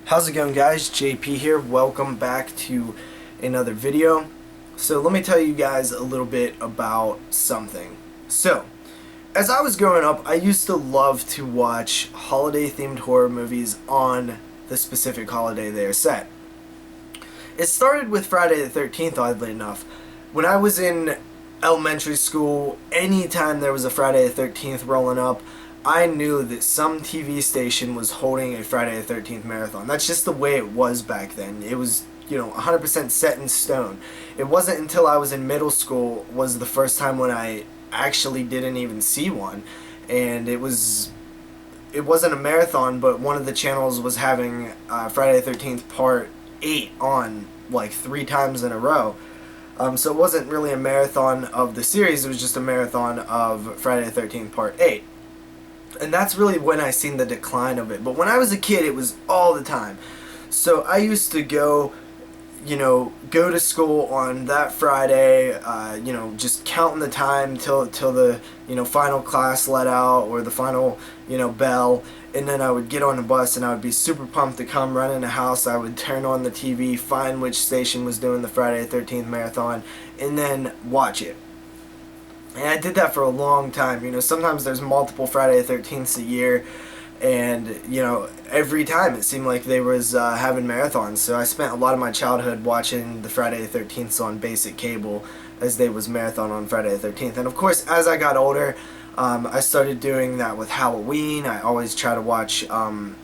How's it going, guys? JP here. Welcome back to another video. So let me tell you guys a little bit about something. So, as I was growing up, I used to love to watch holiday-themed horror movies on the specific holiday they are set. It started with Friday the 13th, oddly enough. When I was in elementary school, anytime there was a Friday the 13th rolling up, I knew that some TV station was holding a Friday the 13th marathon. That's just the way it was back then. It was, 100% set in stone. It wasn't until I was in middle school was the first time when I actually didn't even see one. And it wasn't a marathon, but one of the channels was having Friday the 13th Part 8 on like 3 times in a row. So it wasn't really a marathon of the series, it was just a marathon of Friday the 13th Part 8. And that's really when I seen the decline of it. But when I was a kid, it was all the time. So I used to go to school on that Friday, just counting the time till the, final class let out or the final, bell. And then I would get on the bus and I would be super pumped to come run in the house. I would turn on the TV, find which station was doing the Friday the 13th marathon, and then watch it. And I did that for a long time. Sometimes there's multiple Friday the 13ths a year, and, every time it seemed like they was having marathons. So I spent a lot of my childhood watching the Friday the 13ths on basic cable as they was marathon on Friday the 13th. And of course, as I got older, I started doing that with Halloween. I always try to watch, honestly,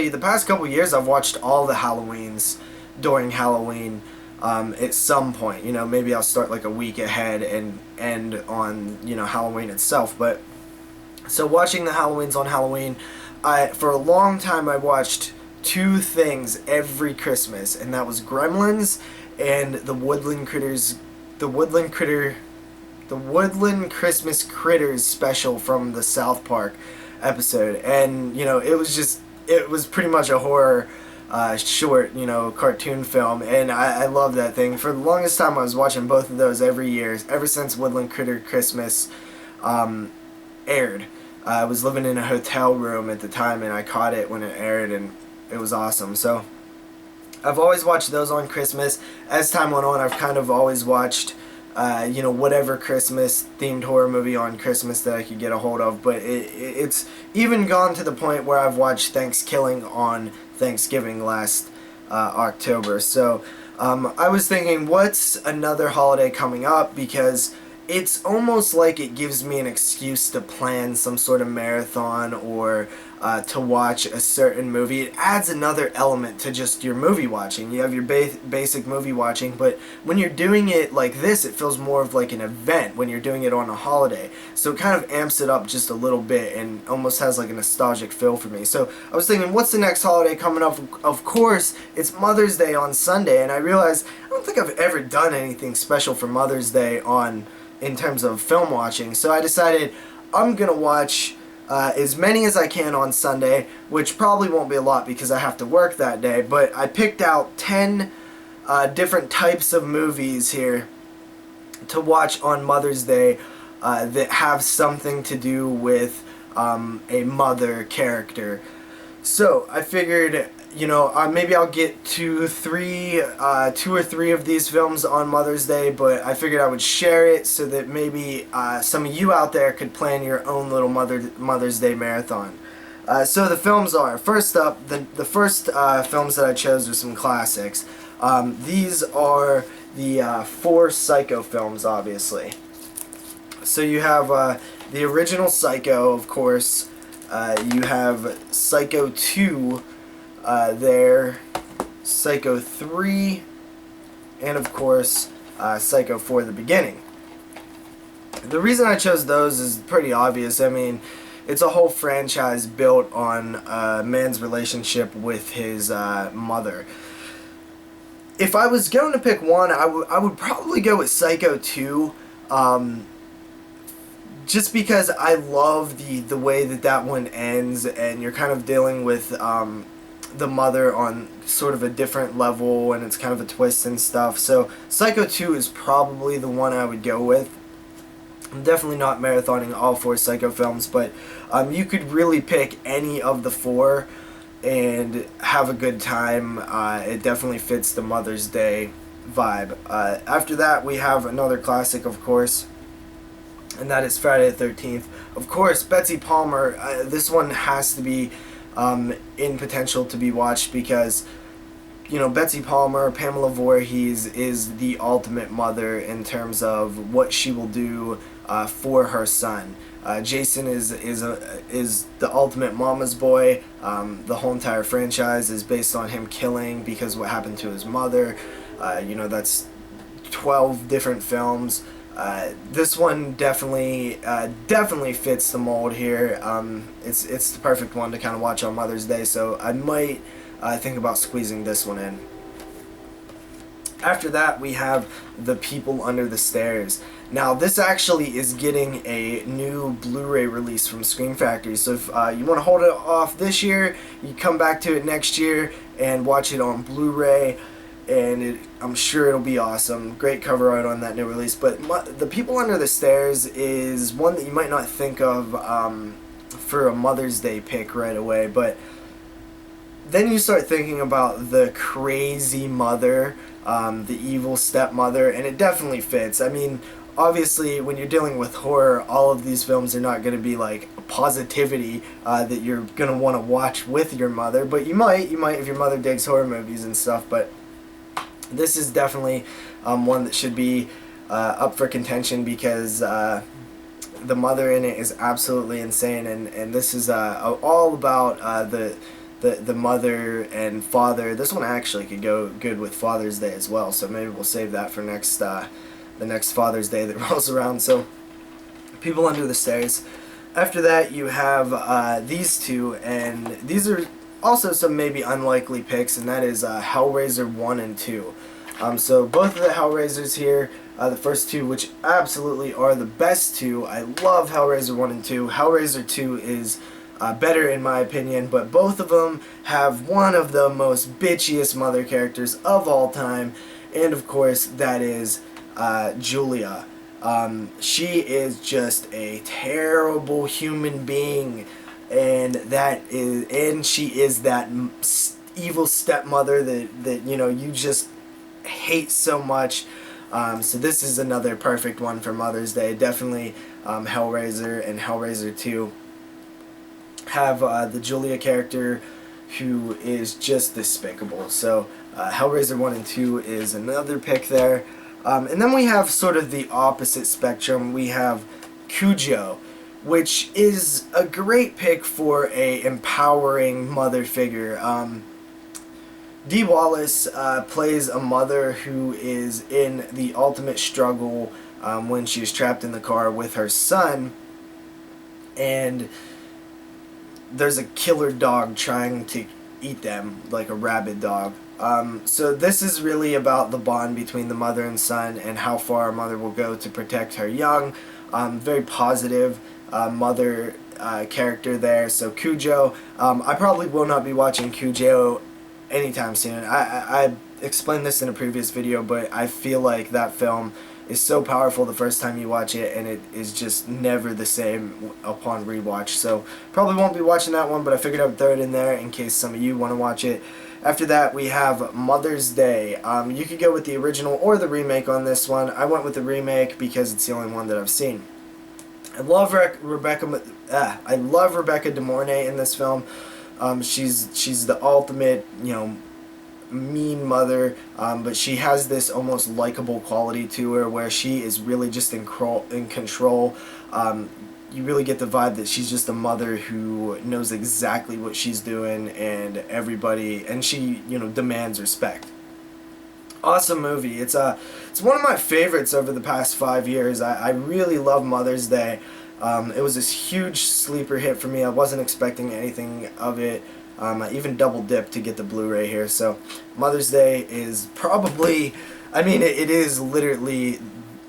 the past couple years I've watched all the Halloweens during Halloween. At some point, maybe I'll start like a week ahead and end on, Halloween itself. But so watching the Halloweens on Halloween, for a long time I watched 2 things every Christmas, and that was Gremlins and the Woodland Christmas Critters special from the South Park episode. And it was pretty much a horror short, cartoon film, and I love that thing. For the longest time, I was watching both of those every year, ever since Woodland Critter Christmas aired. I was living in a hotel room at the time, and I caught it when it aired, and it was awesome. So I've always watched those on Christmas. As time went on, I've kind of always watched whatever Christmas-themed horror movie on Christmas that I could get a hold of. But it's even gone to the point where I've watched Thanksgiving on Thanksgiving last October. So I was thinking, what's another holiday coming up? Because it's almost like it gives me an excuse to plan some sort of marathon or to watch a certain movie. It adds another element to just your movie watching. You have your basic movie watching, but when you're doing it like this, it feels more of like an event when you're doing it on a holiday. So it kind of amps it up just a little bit and almost has like a nostalgic feel for me. So I was thinking, what's the next holiday coming up? Of course, it's Mother's Day on Sunday, and I realized I don't think I've ever done anything special for Mother's Day in terms of film watching. So I decided I'm going to watch as many as I can on Sunday, which probably won't be a lot because I have to work that day, but I picked out 10 different types of movies here to watch on Mother's Day that have something to do with a mother character. So I figured, maybe I'll get 2 or 3 of these films on Mother's Day, but I figured I would share it so that maybe some of you out there could plan your own little Mother's Day marathon. So the films are, first up, the first films that I chose are some classics. These are the 4 Psycho films, obviously. So you have the original Psycho, of course. You have Psycho 2 there, Psycho 3, and of course Psycho 4: The Beginning. The reason I chose those is pretty obvious. I mean, it's a whole franchise built on a man's relationship with his mother. If I was going to pick one, I would probably go with Psycho 2. Just because I love the way that one ends, and you're kind of dealing with the mother on sort of a different level, and it's kind of a twist and stuff. So Psycho 2 is probably the one I would go with. I'm definitely not marathoning all 4 Psycho films, but you could really pick any of the 4 and have a good time. It definitely fits the Mother's Day vibe. After that, we have another classic, of course, and that is Friday the 13th. Of course, Betsy Palmer, this one has to be in potential to be watched because, you know, Betsy Palmer, Pamela Voorhees is the ultimate mother in terms of what she will do for her son. Jason is the ultimate mama's boy. The whole entire franchise is based on him killing because what happened to his mother. You know, that's 12 different films. This one definitely fits the mold here. It's the perfect one to kind of watch on Mother's Day, so I might think about squeezing this one in. After that, we have The People Under the Stairs. Now, this actually is getting a new Blu-ray release from Scream Factory, so if you want to hold it off this year, you come back to it next year and watch it on Blu-ray, and I'm sure it'll be awesome. Great cover art on that new release. But The People Under the Stairs is one that you might not think of for a Mother's Day pick right away, but then you start thinking about the crazy mother, the evil stepmother, and it definitely fits. I mean, obviously, when you're dealing with horror, all of these films are not going to be like positivity that you're going to want to watch with your mother, but you might if your mother digs horror movies and stuff. But this is definitely one that should be up for contention because the mother in it is absolutely insane, and this is all about the mother and father. This one actually could go good with Father's Day as well, so maybe we'll save that for the next Father's Day that rolls around. So, People Under the Stairs. After that, you have these two, and these are also some maybe unlikely picks, and that is Hellraiser 1 and 2. So both of the Hellraisers here, the first two, which absolutely are the best two. I love Hellraiser 1 and 2. Hellraiser 2 is better in my opinion, but both of them have one of the most bitchiest mother characters of all time, and of course that is Julia. She is just a terrible human being, and she is that evil stepmother that you know you just hate so much. So this is another perfect one for Mother's Day. Definitely Hellraiser and Hellraiser 2 have the Julia character who is just despicable. So Hellraiser 1 and 2 is another pick there. And then we have sort of the opposite spectrum. We have Cujo, which is a great pick for a empowering mother figure. Dee Wallace plays a mother who is in the ultimate struggle when she is trapped in the car with her son, and there's a killer dog trying to eat them, like a rabid dog. So this is really about the bond between the mother and son and how far a mother will go to protect her young. Very positive mother character there. So Cujo, I probably will not be watching Cujo anytime soon. I explained this in a previous video, but I feel like that film is so powerful the first time you watch it, and it is just never the same upon rewatch. So probably won't be watching that one, but I figured I'd throw it in there in case some of you want to watch it. After that, we have Mother's Day. You could go with the original or the remake on this one. I went with the remake because it's the only one that I've seen. I love Rebecca De Mornay in this film. She's the ultimate, you know, mean mother, but she has this almost likable quality to her where she is really just in control. You really get the vibe that she's just a mother who knows exactly what she's doing, and she, you know, demands respect. Awesome movie. It's one of my favorites over the past 5 years. I really love Mother's Day. It was this huge sleeper hit for me. I wasn't expecting anything of it. I even double dipped to get the Blu-ray here. So Mother's Day is probably, I mean, it is literally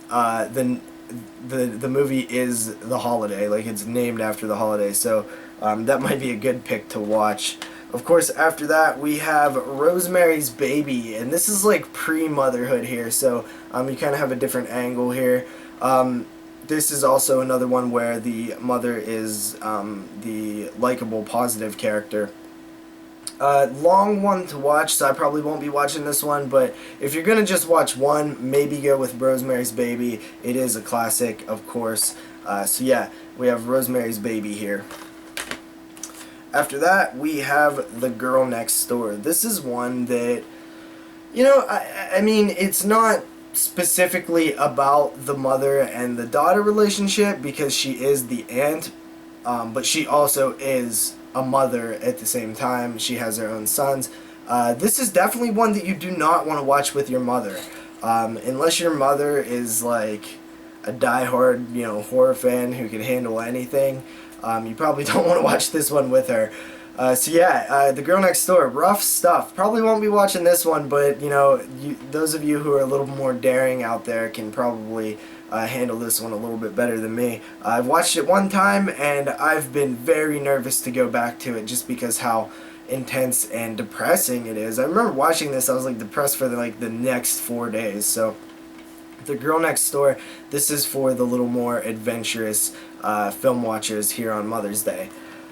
the movie is the holiday. Like, it's named after the holiday. So that might be a good pick to watch. Of course, after that, we have Rosemary's Baby, and this is like pre-motherhood here, so you kind of have a different angle here. This is also another one where the mother is the likable, positive character. Long one to watch, so I probably won't be watching this one, but if you're gonna just watch one, maybe go with Rosemary's Baby. It is a classic, of course. So yeah, we have Rosemary's Baby here. After that, we have The Girl Next Door. This is one that, you know, I mean, it's not specifically about the mother and the daughter relationship because she is the aunt, but she also is a mother at the same time. She has her own sons. This is definitely one that you do not want to watch with your mother, unless your mother is like a diehard, you know, horror fan who can handle anything. You probably don't want to watch this one with her. So yeah, The Girl Next Door, rough stuff. Probably won't be watching this one, but you know, those of you who are a little more daring out there can probably handle this one a little bit better than me. I've watched it one time and I've been very nervous to go back to it just because how intense and depressing it is. I remember watching this, I was like depressed for the next 4 days. So The Girl Next Door, this is for the little more adventurous film watchers here on Mother's Day.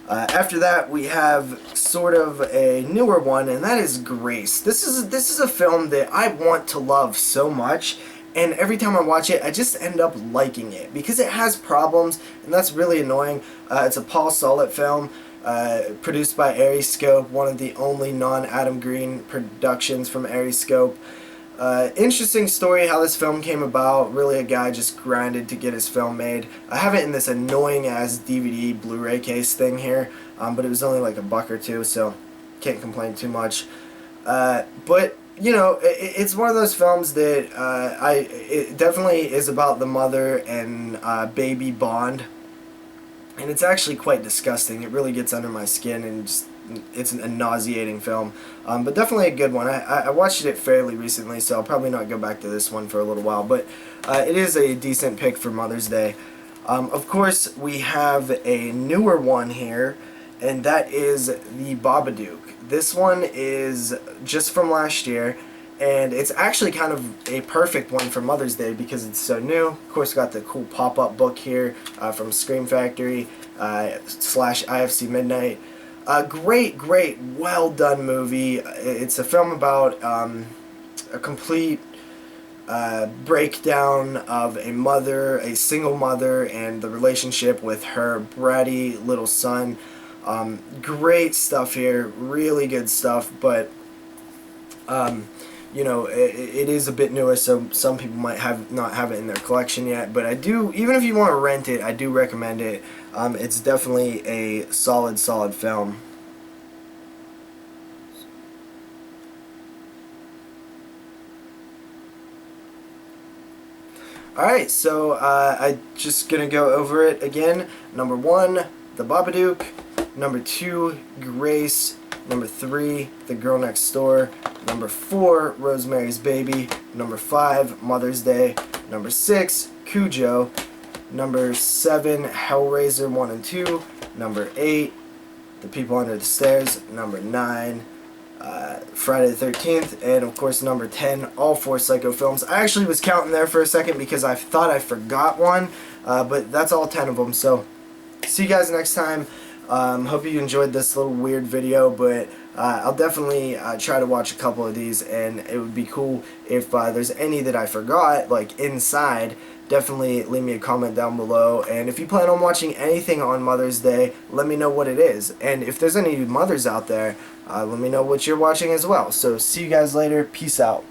After that, we have sort of a newer one, and that is Grace. This is a film that I want to love so much, and every time I watch it, I just end up liking it because it has problems, and that's really annoying. It's a Paul Solet film, produced by Ariscope, one of the only non-Adam Green productions from Ariscope. Interesting story how this film came about. Really, a guy just grinded to get his film made. I have it in this annoying ass DVD Blu-ray case thing here, but it was only like $1 or $2, so can't complain too much. But you know, it's one of those films that it definitely is about the mother and baby bond, and it's actually quite disgusting. It really gets under my skin, and just it's a nauseating film, but definitely a good one. I watched it fairly recently, so I'll probably not go back to this one for a little while, but it is a decent pick for Mother's Day. Of course, we have a newer one here, and that is the Babadook. This one is just from last year, and it's actually kind of a perfect one for Mother's Day because it's so new. Of course, got the cool pop-up book here from Scream Factory / IFC Midnight. Great, well done movie. It's a film about a complete breakdown of a single mother, and the relationship with her bratty little son. Great stuff here, really good stuff, but you know, it is a bit newer, so some people might not have it in their collection yet, but I do, even if you want to rent it, I do recommend it. It's definitely a solid film. Alright, so I'm just going to go over it again. Number 1, The Babadook. Number 2, Grace. Number 3, The Girl Next Door. Number 4, Rosemary's Baby. Number 5, Mother's Day. Number 6, Cujo. Number 7, Hellraiser 1 and 2. Number 8, The People Under the Stairs. Number 9, Friday the 13th. And of course number 10, all 4 Psycho films. I actually was counting there for a second because I thought I forgot one, but that's all 10 of them. So see you guys next time. Hope you enjoyed this little weird video, but I'll definitely try to watch a couple of these, and it would be cool if there's any that I forgot, like inside. Definitely leave me a comment down below, and if you plan on watching anything on Mother's Day, let me know what it is. And if there's any mothers out there, let me know what you're watching as well. So see you guys later. Peace out.